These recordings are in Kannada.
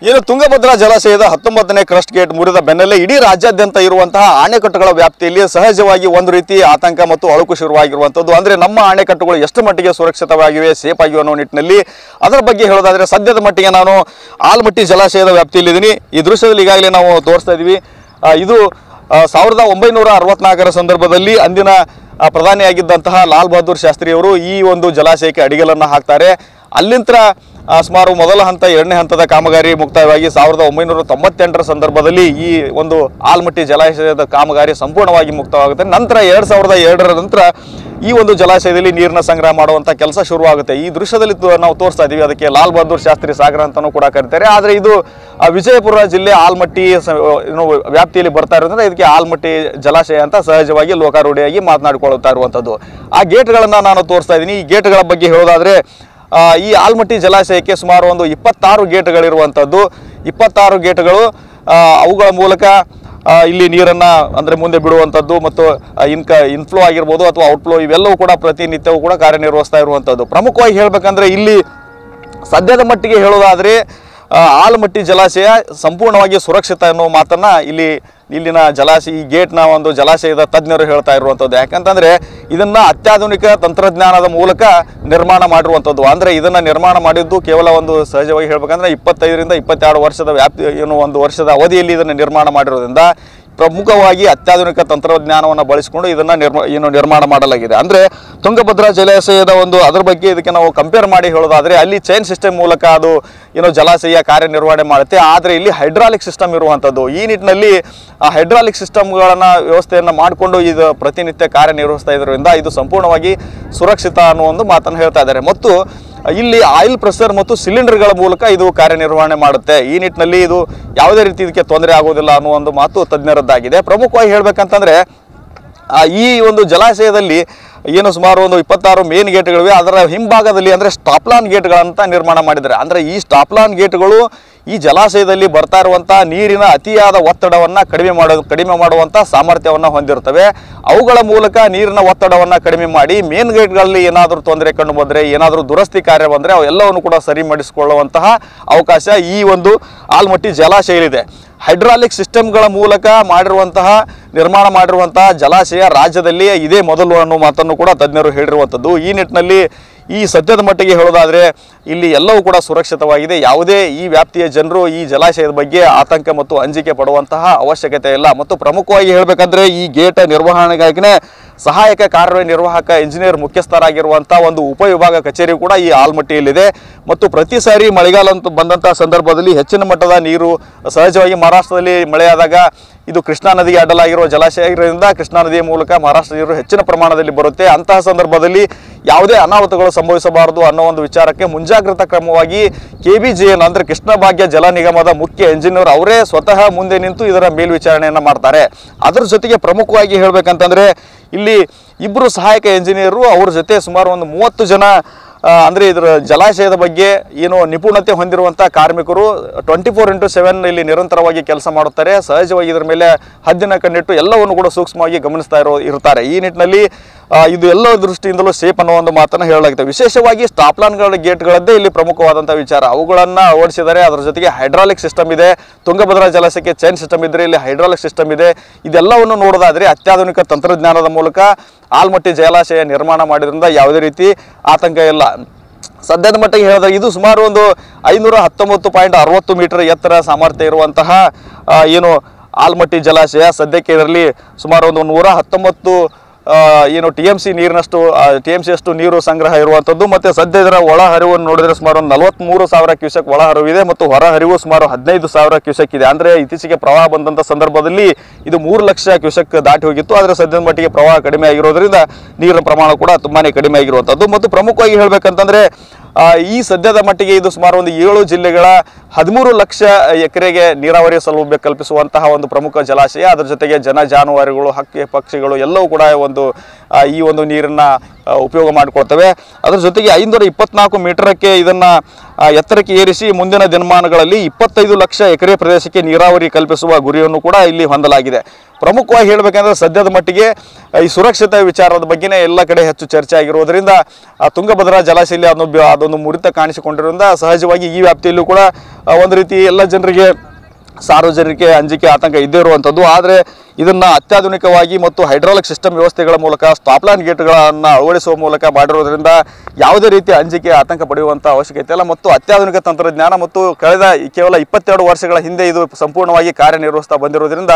ಏನು ತುಂಗಭದ್ರಾ ಜಲಾಶಯದ 19ನೇ ಕ್ರಸ್ಟ್ ಗೇಟ್ ಮುರಿದ ಬೆನ್ನಲ್ಲೇ ಇಡೀ ರಾಜ್ಯಾದ್ಯಂತ ಇರುವಂತಹ ಅಣೆಕಟ್ಟುಗಳ ವ್ಯಾಪ್ತಿಯಲ್ಲಿ ಸಹಜವಾಗಿ ಒಂದು ರೀತಿ ಆತಂಕ ಮತ್ತು ಅಳುಕು ಶುರುವಾಗಿರುವಂಥದ್ದು. ಅಂದರೆ ನಮ್ಮ ಅಣೆಕಟ್ಟುಗಳು ಎಷ್ಟು ಮಟ್ಟಿಗೆ ಸುರಕ್ಷಿತವಾಗಿವೆ, ಸೇಫ್ ಆಗಿವೆ ಅನ್ನೋ ನಿಟ್ಟಿನಲ್ಲಿ ಅದರ ಬಗ್ಗೆ ಹೇಳೋದಾದರೆ ಸದ್ಯದ ಮಟ್ಟಿಗೆ ನಾನು ಆಲಮಟ್ಟಿ ಜಲಾಶಯದ ವ್ಯಾಪ್ತಿಯಲ್ಲಿದ್ದೀನಿ. ಈ ದೃಶ್ಯದಲ್ಲಿ ಈಗಾಗಲೇ ನಾವು ತೋರಿಸ್ತಾ ಇದ್ದೀವಿ. ಇದು 1964ರ ಸಂದರ್ಭದಲ್ಲಿ ಅಂದಿನ ಪ್ರಧಾನಿಯಾಗಿದ್ದಂತಹ ಲಾಲ್ ಬಹದ್ದೂರ್ ಶಾಸ್ತ್ರಿಯವರು ಈ ಒಂದು ಜಲಾಶಯಕ್ಕೆ ಅಡಿಗಲನ್ನು ಹಾಕ್ತಾರೆ. ಅಲ್ಲಿಂದ ಸುಮಾರು ಮೊದಲ ಹಂತ ಎರಡನೇ ಹಂತದ ಕಾಮಗಾರಿ ಮುಕ್ತಾಯವಾಗಿ 1998ರ ಸಂದರ್ಭದಲ್ಲಿ ಈ ಒಂದು ಆಲಮಟ್ಟಿ ಜಲಾಶಯದ ಕಾಮಗಾರಿ ಸಂಪೂರ್ಣವಾಗಿ ಮುಕ್ತವಾಗುತ್ತೆ. ನಂತರ 2002ರ ನಂತರ ಈ ಒಂದು ಜಲಾಶಯದಲ್ಲಿ ನೀರಿನ ಸಂಗ್ರಹ ಮಾಡುವಂಥ ಕೆಲಸ ಶುರುವಾಗುತ್ತೆ. ಈ ದೃಶ್ಯದಲ್ಲಿ ನಾವು ತೋರಿಸ್ತಾ ಇದ್ದೀವಿ. ಅದಕ್ಕೆ ಲಾಲ್ ಬಹದ್ದೂರ್ ಶಾಸ್ತ್ರಿ ಸಾಗರ ಅಂತಲೂ ಕೂಡ ಕರೀತಾರೆ. ಆದರೆ ಇದು ವಿಜಯಪುರ ಜಿಲ್ಲೆ ಆಲಮಟ್ಟಿ ವ್ಯಾಪ್ತಿಯಲ್ಲಿ ಬರ್ತಾ ಇರೋದ್ರಿಂದ ಇದಕ್ಕೆ ಆಲಮಟ್ಟಿ ಜಲಾಶಯ ಅಂತ ಸಹಜವಾಗಿ ಲೋಕಾರೂಢಿಯಾಗಿ ಮಾತನಾಡಿಕೊಳ್ಳುತ್ತಾ ಇರುವಂಥದ್ದು. ಆ ಗೇಟ್ಗಳನ್ನು ನಾನು ತೋರಿಸ್ತಾ ಇದ್ದೀನಿ. ಈ ಗೇಟ್ಗಳ ಬಗ್ಗೆ ಹೇಳೋದಾದರೆ ಈ ಆಲಮಟ್ಟಿ ಜಲಾಶಯಕ್ಕೆ ಸುಮಾರು ಒಂದು 26 ಗೇಟ್ಗಳಿರುವಂಥದ್ದು. 26 ಗೇಟ್ಗಳು ಅವುಗಳ ಮೂಲಕ ಇಲ್ಲಿ ನೀರನ್ನು ಅಂದರೆ ಮುಂದೆ ಬಿಡುವಂಥದ್ದು ಮತ್ತು ಇನ್ಫ್ಲೋ ಆಗಿರ್ಬೋದು ಅಥವಾ ಔಟ್ಫ್ಲೋ ಇವೆಲ್ಲವೂ ಕೂಡ ಪ್ರತಿನಿತ್ಯವೂ ಕೂಡ ಕಾರ್ಯನಿರ್ವಹಿಸ್ತಾ ಇರುವಂಥದ್ದು. ಪ್ರಮುಖವಾಗಿ ಹೇಳಬೇಕಂದ್ರೆ ಇಲ್ಲಿ ಸದ್ಯದ ಮಟ್ಟಿಗೆ ಹೇಳೋದಾದರೆ ಆಲಮಟ್ಟಿ ಜಲಾಶಯ ಸಂಪೂರ್ಣವಾಗಿ ಸುರಕ್ಷಿತ ಅನ್ನೋ ಮಾತನ್ನು ಇಲ್ಲಿನ ಈ ಗೇಟ್ನ ಒಂದು ಜಲಾಶಯದ ತಜ್ಞರು ಹೇಳ್ತಾ ಇರುವಂಥದ್ದು. ಯಾಕಂತಂದರೆ ಇದನ್ನು ಅತ್ಯಾಧುನಿಕ ತಂತ್ರಜ್ಞಾನದ ಮೂಲಕ ನಿರ್ಮಾಣ ಮಾಡಿರುವಂಥದ್ದು. ಅಂದರೆ ಇದನ್ನು ನಿರ್ಮಾಣ ಮಾಡಿದ್ದು ಕೇವಲ ಒಂದು ಸಹಜವಾಗಿ ಹೇಳಬೇಕಂದ್ರೆ 25ರಿಂದ 22 ವರ್ಷದ ಒಂದು ವರ್ಷದ ಅವಧಿಯಲ್ಲಿ ಇದನ್ನು ನಿರ್ಮಾಣ ಮಾಡಿರೋದ್ರಿಂದ ಪ್ರಮುಖವಾಗಿ ಅತ್ಯಾಧುನಿಕ ತಂತ್ರಜ್ಞಾನವನ್ನು ಬಳಸಿಕೊಂಡು ಇದನ್ನು ನಿರ್ಮಾಣ ಮಾಡಲಾಗಿದೆ. ಅಂದರೆ ತುಂಗಭದ್ರಾ ಜಲಾಶಯದ ಅದರ ಬಗ್ಗೆ ಇದಕ್ಕೆ ನಾವು ಕಂಪೇರ್ ಮಾಡಿ ಹೇಳೋದಾದರೆ ಅಲ್ಲಿ ಚೈನ್ ಸಿಸ್ಟಮ್ ಮೂಲಕ ಅದು ಜಲಾಶಯ ಕಾರ್ಯನಿರ್ವಹಣೆ ಮಾಡುತ್ತೆ. ಆದರೆ ಇಲ್ಲಿ ಹೈಡ್ರಾಲಿಕ್ ಸಿಸ್ಟಮ್ ಇರುವಂಥದ್ದು. ಈ ನಿಟ್ಟಿನಲ್ಲಿ ಆ ಹೈಡ್ರಾಲಿಕ್ ಸಿಸ್ಟಮ್ಗಳನ್ನು ವ್ಯವಸ್ಥೆಯನ್ನು ಮಾಡಿಕೊಂಡು ಇದು ಪ್ರತಿನಿತ್ಯ ಕಾರ್ಯನಿರ್ವಹಿಸ್ತಾ ಇರೋದ್ರಿಂದ ಇದು ಸಂಪೂರ್ಣವಾಗಿ ಸುರಕ್ಷಿತ ಅನ್ನೋ ಒಂದು ಮಾತನ್ನು ಹೇಳ್ತಾ ಇದ್ದಾರೆ. ಮತ್ತು ಇಲ್ಲಿ ಆಯಿಲ್ ಪ್ರೆಷರ್ ಮತ್ತು ಸಿಲಿಂಡರ್ಗಳ ಮೂಲಕ ಇದು ಕಾರ್ಯನಿರ್ವಹಣೆ ಮಾಡುತ್ತೆ. ಈ ನಿಟ್ಟಿನಲ್ಲಿ ಇದು ಯಾವುದೇ ರೀತಿ ಇದಕ್ಕೆ ತೊಂದರೆ ಆಗೋದಿಲ್ಲ ಅನ್ನೋ ಒಂದು ಮಾತು ತಜ್ಞರದ್ದಾಗಿದೆ. ಪ್ರಮುಖವಾಗಿ ಹೇಳಬೇಕಂತಂದರೆ ಈ ಒಂದು ಜಲಾಶಯದಲ್ಲಿ ಏನು ಸುಮಾರು ಒಂದು 26 ಮೇನ್ ಗೇಟ್ಗಳಿವೆ. ಅದರ ಹಿಂಭಾಗದಲ್ಲಿ ಅಂದರೆ ಸ್ಟಾಪ್ಲಾನ್ ಗೇಟ್ಗಳಂತ ನಿರ್ಮಾಣ ಮಾಡಿದ್ದಾರೆ. ಅಂದರೆ ಈ ಸ್ಟಾಪ್ಲಾನ್ ಗೇಟ್ಗಳು ಈ ಜಲಾಶಯದಲ್ಲಿ ಬರ್ತಾ ಇರುವಂಥ ನೀರಿನ ಅತಿಯಾದ ಒತ್ತಡವನ್ನು ಕಡಿಮೆ ಮಾಡುವಂಥ ಸಾಮರ್ಥ್ಯವನ್ನು ಹೊಂದಿರ್ತವೆ. ಅವುಗಳ ಮೂಲಕ ನೀರಿನ ಒತ್ತಡವನ್ನು ಕಡಿಮೆ ಮಾಡಿ ಮೇನ್ ಗೇಟ್ಗಳಲ್ಲಿ ಏನಾದರೂ ತೊಂದರೆ ಕಂಡು ಬಂದರೆ, ಏನಾದರೂ ದುರಸ್ತಿ ಕಾರ್ಯ ಬಂದರೆ ಅವೆಲ್ಲವನ್ನು ಕೂಡ ಸರಿ ಮಾಡಿಸಿಕೊಳ್ಳುವಂತಹ ಅವಕಾಶ ಈ ಒಂದು ಆಲಮಟ್ಟಿ ಜಲಾಶಯವಿದೆ. ಹೈಡ್ರಾಲಿಕ್ ಸಿಸ್ಟಮ್ಗಳ ಮೂಲಕ ನಿರ್ಮಾಣ ಮಾಡಿರುವಂತಹ ಜಲಾಶಯ ರಾಜ್ಯದಲ್ಲಿ ಇದೇ ಮೊದಲು ಅನ್ನೋ ಮಾತನ್ನು ಕೂಡ ತಜ್ಞರು ಹೇಳಿರುವಂಥದ್ದು. ಈ ನಿಟ್ಟಿನಲ್ಲಿ ಈ ಸದ್ಯದ ಮಟ್ಟಿಗೆ ಹೇಳೋದಾದರೆ ಇಲ್ಲಿ ಎಲ್ಲವೂ ಕೂಡ ಸುರಕ್ಷಿತವಾಗಿದೆ. ಯಾವುದೇ ಈ ವ್ಯಾಪ್ತಿಯ ಜನರು ಈ ಜಲಾಶಯದ ಬಗ್ಗೆ ಆತಂಕ ಮತ್ತು ಅಂಜಿಕೆ ಪಡುವಂತಹ ಅವಶ್ಯಕತೆ ಇಲ್ಲ. ಮತ್ತು ಪ್ರಮುಖವಾಗಿ ಹೇಳಬೇಕಂದ್ರೆ ಈ ಗೇಟ್ ನಿರ್ವಹಣೆಗಾಗಿನೇ ಸಹಾಯಕ ಕಾರ್ಯನಿರ್ವಾಹಕ ಇಂಜಿನಿಯರ್ ಮುಖ್ಯಸ್ಥರಾಗಿರುವಂಥ ಒಂದು ಉಪವಿಭಾಗ ಕಚೇರಿ ಕೂಡ ಈ ಆಲಮಟ್ಟಿಯಲ್ಲಿದೆ. ಮತ್ತು ಪ್ರತಿ ಸಾರಿ ಮಳೆಗಾಲ ಅಂತ ಬಂದಂಥ ಸಂದರ್ಭದಲ್ಲಿ ಹೆಚ್ಚಿನ ಮಟ್ಟದ ನೀರು ಸಹಜವಾಗಿ ಮಹಾರಾಷ್ಟ್ರದಲ್ಲಿ ಮಳೆಯಾದಾಗ ಇದು ಕೃಷ್ಣಾ ನದಿಗೆ ಅಡ್ಡಲಾಗಿರುವ ಜಲಾಶಯ ಇರೋದ್ರಿಂದ ಕೃಷ್ಣಾ ನದಿಯ ಮೂಲಕ ಮಹಾರಾಷ್ಟ್ರ ನೀರು ಹೆಚ್ಚಿನ ಪ್ರಮಾಣದಲ್ಲಿ ಬರುತ್ತೆ. ಅಂತಹ ಸಂದರ್ಭದಲ್ಲಿ ಯಾವುದೇ ಅನಾಹುತಗಳು ಸಂಭವಿಸಬಾರದು ಅನ್ನೋ ಒಂದು ವಿಚಾರಕ್ಕೆ ಮುಂಜಾಗ್ರತಾ ಕ್ರಮವಾಗಿ KBJN ಅಂದರೆ ಕೃಷ್ಣ ಭಾಗ್ಯ ಜಲ ನಿಗಮದ ಮುಖ್ಯ ಎಂಜಿನಿಯರ್ ಅವರೇ ಸ್ವತಃ ಮುಂದೆ ನಿಂತು ಇದರ ಮೇಲ್ವಿಚಾರಣೆಯನ್ನು ಮಾಡ್ತಾರೆ. ಅದರ ಜೊತೆಗೆ ಪ್ರಮುಖವಾಗಿ ಹೇಳಬೇಕಂತಂದರೆ ಇಲ್ಲಿ ಇಬ್ಬರು ಸಹಾಯಕ ಎಂಜಿನಿಯರು ಅವ್ರ ಜೊತೆ ಸುಮಾರು ಒಂದು 30 ಜನ ಅಂದರೆ ಇದರ ಜಲಾಶಯದ ಬಗ್ಗೆ ನಿಪುಣತೆ ಹೊಂದಿರುವಂಥ ಕಾರ್ಮಿಕರು 24x7 ಇಲ್ಲಿ ನಿರಂತರವಾಗಿ ಕೆಲಸ ಮಾಡುತ್ತಾರೆ. ಸಹಜವಾಗಿ ಇದರ ಮೇಲೆ ಹದ್ದಿನ ಕಣ್ಣಿಟ್ಟು ಎಲ್ಲವನ್ನು ಕೂಡ ಸೂಕ್ಷ್ಮವಾಗಿ ಗಮನಿಸ್ತಾ ಇರ್ತಾರೆ. ಈ ನಿಟ್ಟಿನಲ್ಲಿ ಇದು ಎಲ್ಲ ದೃಷ್ಟಿಯಿಂದಲೂ ಸೇಫ್ ಅನ್ನೋ ಒಂದು ಮಾತನ್ನು ಹೇಳಲಾಗಿದೆ. ವಿಶೇಷವಾಗಿ ಸ್ಟಾಪ್ಲಾನ್ಗಳ ಗೇಟ್ಗಳದ್ದೇ ಇಲ್ಲಿ ಪ್ರಮುಖವಾದಂಥ ವಿಚಾರ. ಅವುಗಳನ್ನು ಅಳವಡಿಸಿದ್ದಾರೆ. ಅದರ ಜೊತೆಗೆ ಹೈಡ್ರಾಲಿಕ್ ಸಿಸ್ಟಮ್ ಇದೆ. ತುಂಗಭದ್ರಾ ಜಲಾಶಯಕ್ಕೆ ಚೈನ್ ಸಿಸ್ಟಮ್ ಇದ್ದರೆ ಇಲ್ಲಿ ಹೈಡ್ರಾಲಿಕ್ ಸಿಸ್ಟಮ್ ಇದೆ. ಇದೆಲ್ಲವನ್ನು ನೋಡೋದಾದರೆ ಅತ್ಯಾಧುನಿಕ ತಂತ್ರಜ್ಞಾನದ ಮೂಲಕ ಆಲಮಟ್ಟಿ ಜಲಾಶಯ ನಿರ್ಮಾಣ ಮಾಡಿದ್ರಿಂದ ಯಾವುದೇ ರೀತಿ ಆತಂಕ ಇಲ್ಲ. ಸದ್ಯದ ಮಟ್ಟಿಗೆ ಹೇಳಿದ್ರೆ ಇದು ಸುಮಾರು ಒಂದು 519.60 ಮೀಟರ್ ಎತ್ತರ ಸಾಮರ್ಥ್ಯ ಇರುವಂತಹ ಆಲಮಟ್ಟಿ ಜಲಾಶಯ. ಸದ್ಯಕ್ಕೆ ಇದರಲ್ಲಿ ಸುಮಾರು ಒಂದು 119 TMC ಅಷ್ಟು ನೀರು ಸಂಗ್ರಹ ಇರುವಂಥದ್ದು. ಮತ್ತು ಸದ್ಯ ಇದರ ಒಳಹರಿವನ್ನು ನೋಡಿದರೆ ಸುಮಾರು 43,000 ಕ್ಯೂಸೆಕ್ ಒಳಹರಿವಿದೆ ಮತ್ತು ಹೊರಹರಿವು ಸುಮಾರು 15,000 ಕ್ಯೂಸೆಕ್ ಇದೆ. ಅಂದರೆ ಇತ್ತೀಚೆಗೆ ಪ್ರವಾಹ ಬಂದಂಥ ಸಂದರ್ಭದಲ್ಲಿ ಇದು 3 ಲಕ್ಷ ಕ್ಯೂಸೆಕ್ ದಾಟಿ ಹೋಗಿತ್ತು. ಆದರೆ ಸದ್ಯದ ಮಟ್ಟಿಗೆ ಪ್ರವಾಹ ಕಡಿಮೆ ಆಗಿರೋದ್ರಿಂದ ನೀರಿನ ಪ್ರಮಾಣ ಕೂಡ ತುಂಬಾ ಕಡಿಮೆ ಆಗಿರುವಂಥದ್ದು. ಮತ್ತು ಪ್ರಮುಖವಾಗಿ ಹೇಳಬೇಕಂತಂದರೆ ಈ ಸದ್ಯದ ಮಟ್ಟಿಗೆ ಇದು ಸುಮಾರು ಒಂದು 7 ಜಿಲ್ಲೆಗಳ 13 ಲಕ್ಷ ಎಕರೆಗೆ ನೀರಾವರಿ ಸೌಲಭ್ಯ ಕಲ್ಪಿಸುವಂತಹ ಒಂದು ಪ್ರಮುಖ ಜಲಾಶಯ. ಅದರ ಜೊತೆಗೆ ಜಾನುವಾರುಗಳು, ಹಕ್ಕಿ ಪಕ್ಷಿಗಳು ಎಲ್ಲವೂ ಕೂಡ ಈ ಒಂದು ನೀರನ್ನು ಉಪಯೋಗ ಮಾಡಿಕೊಳ್ತವೆ. ಅದರ ಜೊತೆಗೆ 524 ಮೀಟರಕ್ಕೆ ಇದನ್ನು ಎತ್ತರಕ್ಕೆ ಏರಿಸಿ ಮುಂದಿನ ದಿನಮಾನಗಳಲ್ಲಿ 25 ಲಕ್ಷ ಎಕರೆ ಪ್ರದೇಶಕ್ಕೆ ನೀರಾವರಿ ಕಲ್ಪಿಸುವ ಗುರಿಯನ್ನು ಕೂಡ ಇಲ್ಲಿ ಹೊಂದಲಾಗಿದೆ. ಪ್ರಮುಖವಾಗಿ ಹೇಳಬೇಕಂದ್ರೆ ಸದ್ಯದ ಮಟ್ಟಿಗೆ ಈ ಸುರಕ್ಷತೆ ವಿಚಾರದ ಬಗ್ಗೆನೇ ಎಲ್ಲ ಕಡೆ ಹೆಚ್ಚು ಚರ್ಚೆ ಆಗಿರೋದ್ರಿಂದ ತುಂಗಭದ್ರಾ ಜಲಾಶಯದಲ್ಲಿ ಅದೊಂದು ಮುರಿತ ಕಾಣಿಸಿಕೊಂಡಿರೋದ್ರಿಂದ ಸಹಜವಾಗಿ ಈ ವ್ಯಾಪ್ತಿಯಲ್ಲೂ ಕೂಡ ಒಂದು ರೀತಿ ಎಲ್ಲ ಜನರಿಗೆ ಸಾರ್ವಜನಿಕ ಅಂಜಿಕೆ ಆತಂಕ ಇದ್ದೇ ಇರುವಂಥದ್ದು. ಆದರೆ ಇದನ್ನು ಅತ್ಯಾಧುನಿಕವಾಗಿ ಮತ್ತು ಹೈಡ್ರಾಲಿಕ್ ಸಿಸ್ಟಮ್ ವ್ಯವಸ್ಥೆಗಳ ಮೂಲಕ ಸ್ಟಾಪ್ಲಾನ್ ಗೇಟ್ಗಳನ್ನು ಅಳವಡಿಸುವ ಮೂಲಕ ಮಾಡಿರೋದ್ರಿಂದ ಯಾವುದೇ ರೀತಿಯ ಅಂಜಿಕೆ ಆತಂಕ ಪಡೆಯುವಂಥ ಅವಶ್ಯಕತೆ ಇಲ್ಲ. ಮತ್ತು ಅತ್ಯಾಧುನಿಕ ತಂತ್ರಜ್ಞಾನ ಮತ್ತು ಕಳೆದ ಕೇವಲ 22 ವರ್ಷಗಳ ಹಿಂದೆ ಇದು ಸಂಪೂರ್ಣವಾಗಿ ಕಾರ್ಯನಿರ್ವಹಿಸ್ತಾ ಬಂದಿರೋದ್ರಿಂದ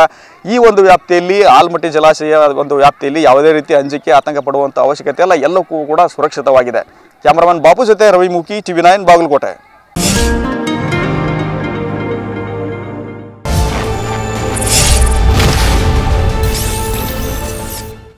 ಈ ಒಂದು ವ್ಯಾಪ್ತಿಯಲ್ಲಿ ಆಲ್ಮಟ್ಟಿ ಜಲಾಶಯ ಒಂದು ವ್ಯಾಪ್ತಿಯಲ್ಲಿ ಯಾವುದೇ ರೀತಿಯ ಅಂಜಿಕೆ ಆತಂಕ ಪಡುವಂಥ ಅವಶ್ಯಕತೆ ಇಲ್ಲ. ಎಲ್ಲಕ್ಕೂ ಕೂಡ ಸುರಕ್ಷಿತವಾಗಿದೆ. ಕ್ಯಾಮರಾಮನ್ ಬಾಪು ಜೊತೆ ರವಿ ಮೂಕಿ, TV9 ಬಾಗಲಕೋಟೆ.